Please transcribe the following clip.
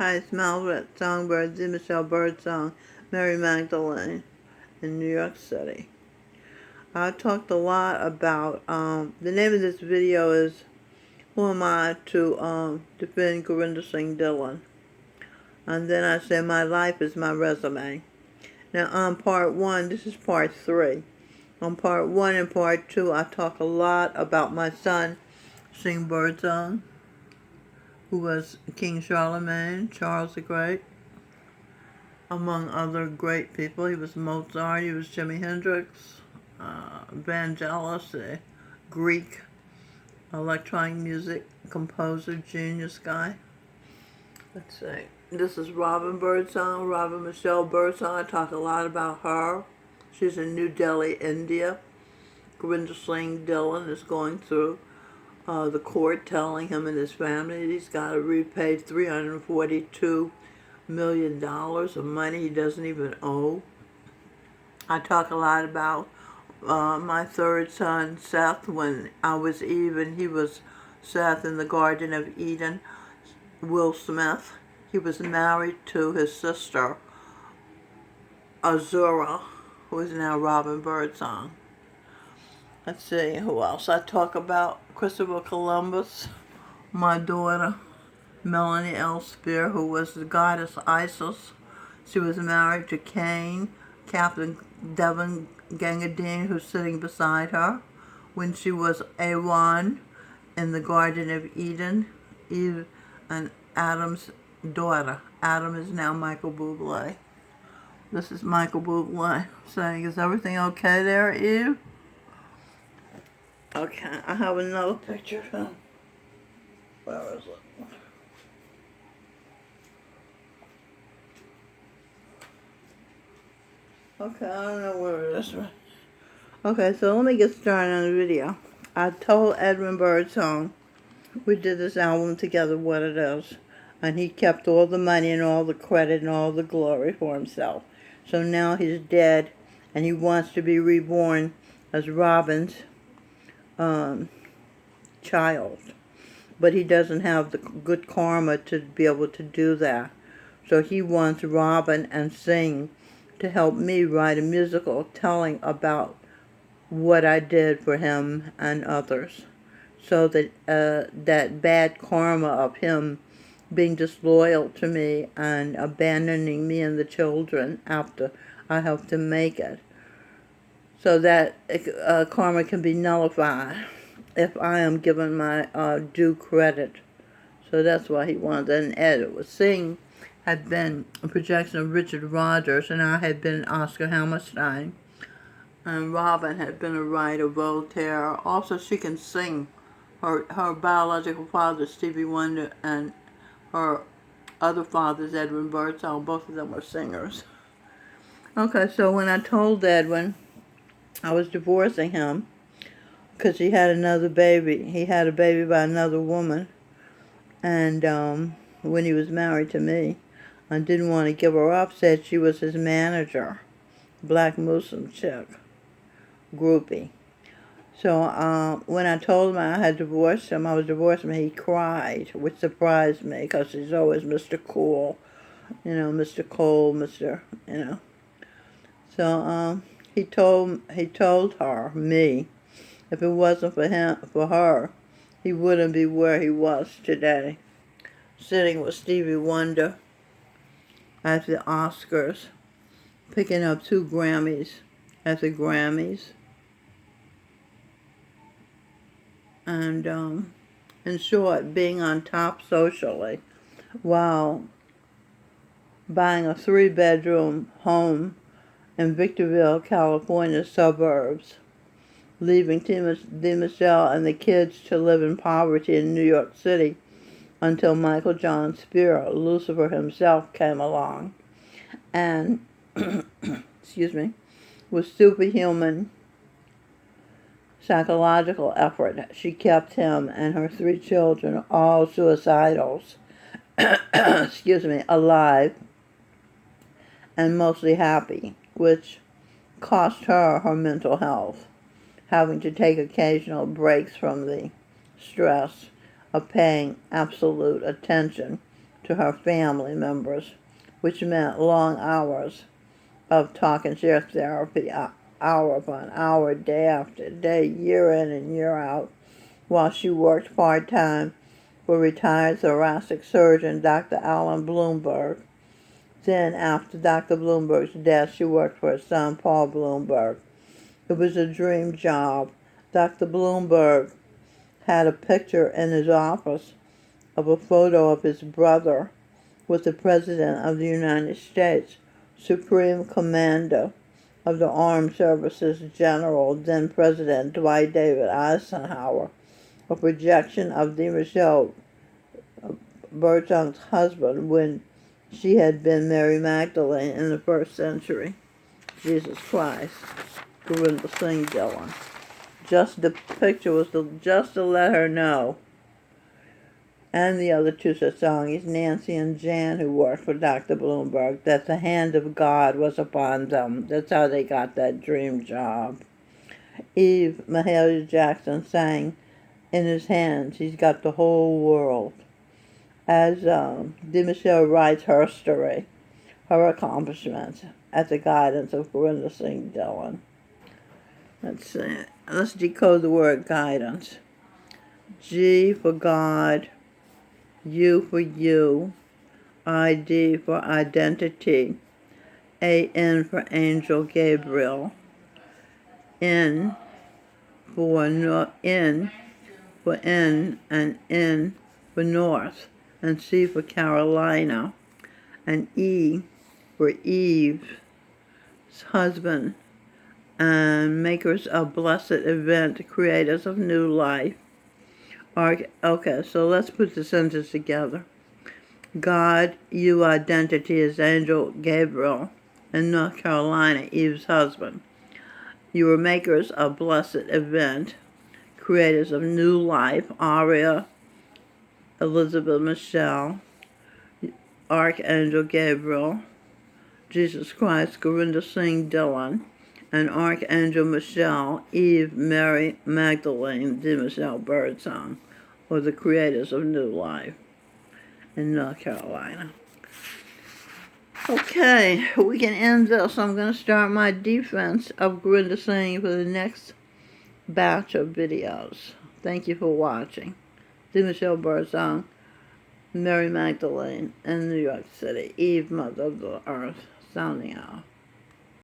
Highest Malvet Songbird, D. Michelle Birdsong, Mary Magdalene in New York City. I talked a lot about, the name of this video is Who Am I to Defend Gurinder Singh Dhillon? And then I said my life is my resume. Now on part 1, this is part 3. On part 1 and part 2 I talk a lot about my son, Singh Birdsong, who was King Charlemagne, Charles the Great, among other great people. He was Mozart, he was Jimi Hendrix, Vangelis, a Greek electronic music composer, genius guy. Let's see. This is Robin Birdsong, Robin Michelle Birdsong. I talk a lot about her. She's in New Delhi, India. Gurinder Singh Dhillon is going through the court telling him and his family that he's got to repay $342 million of money he doesn't even owe. I talk a lot about my third son, Seth. When I was Eve and he was Seth in the Garden of Eden, Will Smith. He was married to his sister, Azura, who is now Robin Birdsong. Let's see, who else? I talk about Christopher Columbus, my daughter, Melanie L. Spear, who was the goddess Isis. She was married to Cain, Captain Devon Gangadine, who's sitting beside her, when she was Awan in the Garden of Eden, Eve and Adam's daughter. Adam is now Michael Bublé. This is Michael Bublé saying, "Is everything okay there, Eve?" Okay, I have another picture of him. Where is it? Okay, I don't know where it is. Okay, so let me get started on the video. I told Edwin Birdsong, we did this album together, What It Is, and he kept all the money and all the credit and all the glory for himself. So now he's dead, and he wants to be reborn as Robin's child, but he doesn't have the good karma to be able to do that. So he wants Robin and Singh to help me write a musical telling about what I did for him and others, so that that bad karma of him being disloyal to me and abandoning me and the children after I helped him make it, so that karma can be nullified if I am given my due credit. So that's why he wanted. And Ed was Singh had been a projection of Richard Rodgers, and I had been Oscar Hammerstein, and Robin had been a writer, Voltaire. Also, she can sing. Her biological father, Stevie Wonder, and her other fathers, Edwin Birdsong, both of them were singers. Okay, so when I told Edwin I was divorcing him because he had another baby. He had a baby by another woman, and when he was married to me, I didn't want to give her up, said she was his manager, black Muslim chick, groupie. So when I told him I had divorced him, I was divorcing him, he cried, which surprised me because he's always Mr. Cool, Mr. Cole, So he told her, me, if it wasn't for her, he wouldn't be where he was today, sitting with Stevie Wonder at the Oscars, picking up 2 Grammys at the Grammys, and in short, being on top socially while buying a 3-bedroom home in Victorville, California suburbs, leaving D. Michelle and the kids to live in poverty in New York City until Michael John Spear, Lucifer himself, came along and, excuse me, with superhuman psychological effort, she kept him and her 3 children, all suicidals, excuse me, alive and mostly happy, which cost her her mental health, having to take occasional breaks from the stress of paying absolute attention to to her family members, which meant long hours of talk and share therapy, hour upon hour, day after day, year in and year out, while she worked part-time for retired thoracic surgeon Dr. Alan Bloomberg. Then, after Dr. Bloomberg's death, she worked for his son, Paul Bloomberg. It was a dream job. Dr. Bloomberg had a picture in his office of a photo of his brother with the President of the United States, Supreme Commander of the Armed Services General, then President Dwight David Eisenhower, a projection of the Michelle Birdsong's husband when she had been Mary Magdalene in the first century. Jesus Christ, Gurinder Singh Dhillon. Just the picture was just to let her know. And the other two Satsangis, Nancy and Jan, who worked for Dr. Bloomberg, that the hand of God was upon them. That's how they got that dream job. Eve Mahalia Jackson sang, in his hands, he's got the whole world. As DeMichelle writes her story, her accomplishments, at the guidance of Gurinder Singh Dhillon. Let's decode the word guidance. G for God, U for you, ID for identity, AN for Angel Gabriel, N for N and N for North, and C for Carolina, and E for Eve's husband, and makers of blessed event, creators of new life. Okay, so let's put the sentence together. God, you identity is Angel Gabriel, and North Carolina, Eve's husband. You are makers of blessed event, creators of new life, Aria, Elizabeth Michelle, Archangel Gabriel, Jesus Christ, Gurinder Singh Dhillon, and Archangel Michelle, Eve, Mary Magdalene, DeMichelle Birdsong, or the creators of new life in North Carolina. Okay, we can end this. I'm going to start my defense of Gurinder Singh for the next batch of videos. Thank you for watching. DeMichelle Birdsong, Mary Magdalene in New York City, Eve, Mother of the Earth, sounding out.